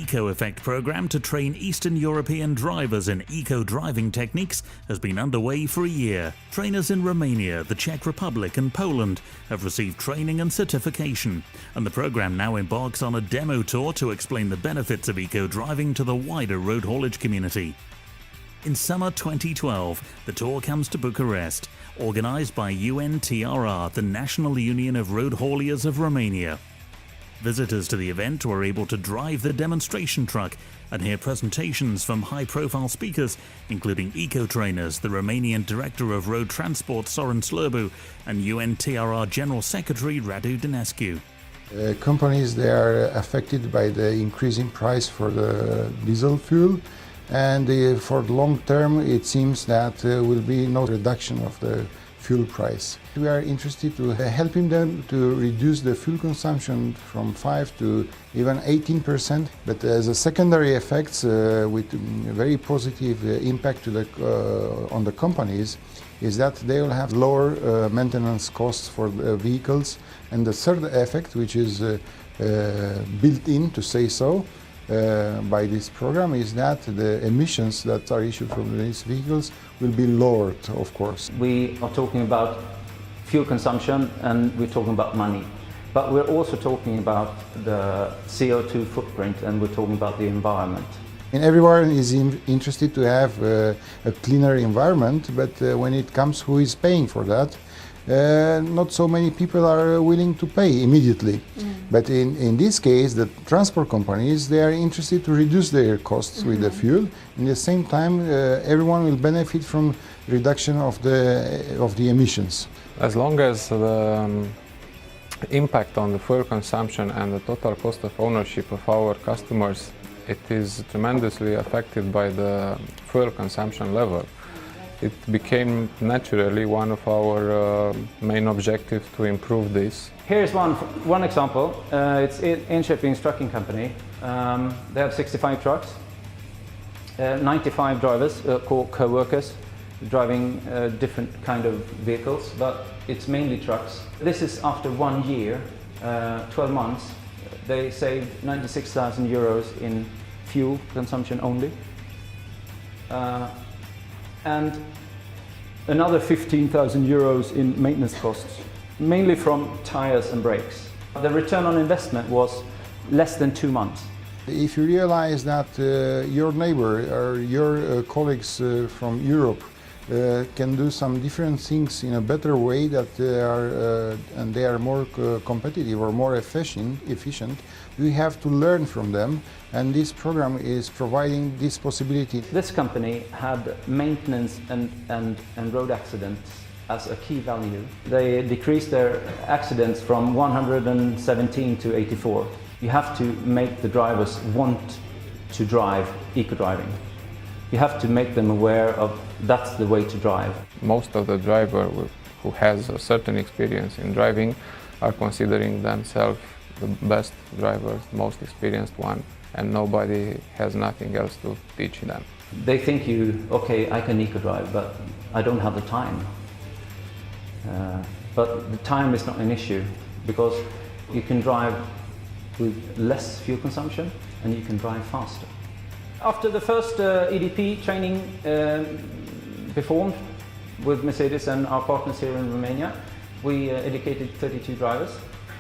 ECOeffect program to train Eastern European drivers in eco-driving techniques has been underway for a year. Trainers in Romania, the Czech Republic and Poland have received training and certification, and the program now embarks on a demo tour to explain the benefits of eco-driving to the wider road haulage community. In summer 2012, the tour comes to Bucharest, organised by UNTRR, the National Union of Road Hauliers of Romania. Visitors to the event were able to drive the demonstration truck and hear presentations from high-profile speakers, including eco-trainers, the Romanian Director of Road Transport Sorin Slurbu, and UNTRR General Secretary Radu Dinescu. Companies, they are affected by the increasing price for the diesel fuel, and for the long term it seems that will be no reduction of the fuel price. We are interested to helping them to reduce the fuel consumption from 5 to even 18%, but as a secondary effects with very positive impact to on the companies is that they will have lower maintenance costs for the vehicles, and the third effect, which is built in, to say so, by this program, is that the emissions that are issued from these vehicles will be lowered, of course. We are talking about fuel consumption and we're talking about money, but we're also talking about the CO2 footprint and we're talking about the environment. And everyone is interested to have a cleaner environment, but when it comes who is paying for that, not so many people are willing to pay immediately. But in this case, the transport companies, they are interested to reduce their costs with the fuel. In the same time, everyone will benefit from reduction of the emissions. As long as the impact on the fuel consumption and the total cost of ownership of our customers, it is tremendously affected by the fuel consumption level. It became naturally one of our main objectives to improve this. Here's one example. It's Enköping's trucking company. They have 65 trucks, 95 drivers called co-workers, driving different kind of vehicles, but it's mainly trucks. This is after 1 year, 12 months, they saved 96,000 euros in fuel consumption only. And another 15,000 euros in maintenance costs, mainly from tires and brakes. The return on investment was less than 2 months. If you realize that your neighbor or your colleagues from Europe can do some different things in a better way, that and they are more competitive or more efficient, we have to learn from them, and this program is providing this possibility. This company had maintenance and road accidents as a key value. They decreased their accidents from 117 to 84. You have to make the drivers want to drive eco-driving. You have to make them aware of that's the way to drive. Most of the drivers who has a certain experience in driving are considering themselves the best drivers, most experienced one, and nobody has nothing else to teach them. They think okay, I can eco-drive, but I don't have the time. But the time is not an issue, because you can drive with less fuel consumption and you can drive faster. After the first EDP training performed with Mercedes and our partners here in Romania, we educated 32 drivers.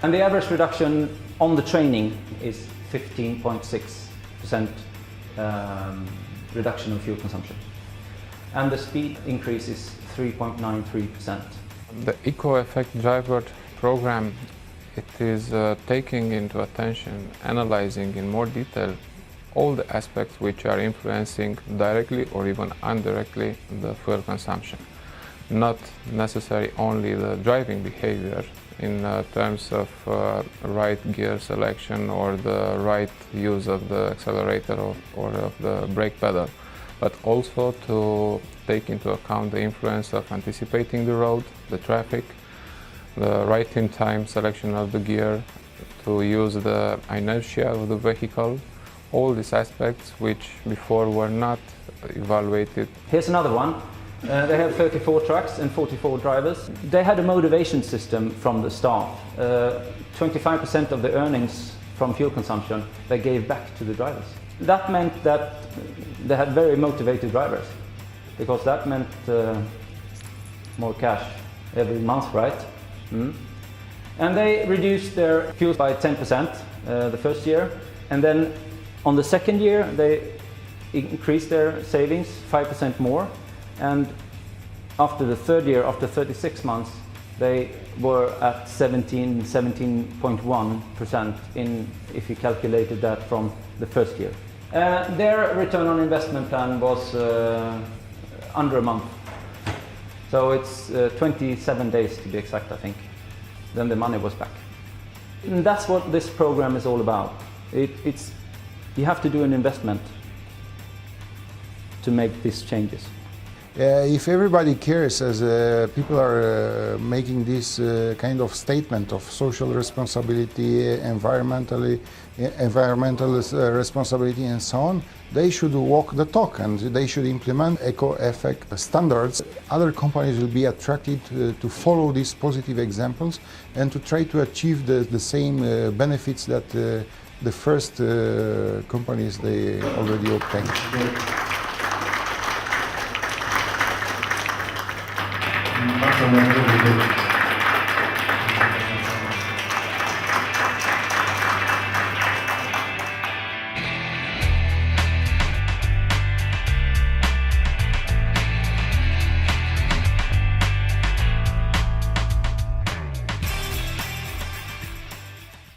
And the average reduction on the training is 15.6% reduction in fuel consumption. And the speed increase is 3.93%. The ECOeffect driver program, it is taking into attention, analyzing in more detail all the aspects which are influencing directly or even indirectly the fuel consumption. Not necessarily only the driving behavior in terms of right gear selection or the right use of the accelerator or of the brake pedal, but also to take into account the influence of anticipating the road, the traffic, the right in time selection of the gear, to use the inertia of the vehicle, all these aspects which before were not evaluated. Here's another one. They have 34 trucks and 44 drivers. They had a motivation system from the start. 25% of the earnings from fuel consumption, they gave back to the drivers. That meant that they had very motivated drivers, because that meant more cash every month, right? And they reduced their fuel by 10% the first year, and then on the second year they increased their savings 5% more, and after the third year, after 36 months, they were at 17.1% if you calculated that from the first year. Their return on investment plan was under a month. So it's 27 days to be exact, I think. Then the money was back. And that's what this program is all about. You have to do an investment to make these changes. If everybody cares, as people are making this kind of statement of social responsibility, environmental responsibility and so on, they should walk the talk and they should implement ECOeffect standards. Other companies will be attracted to follow these positive examples and to try to achieve the same benefits that the first companies they already obtained. Bardzo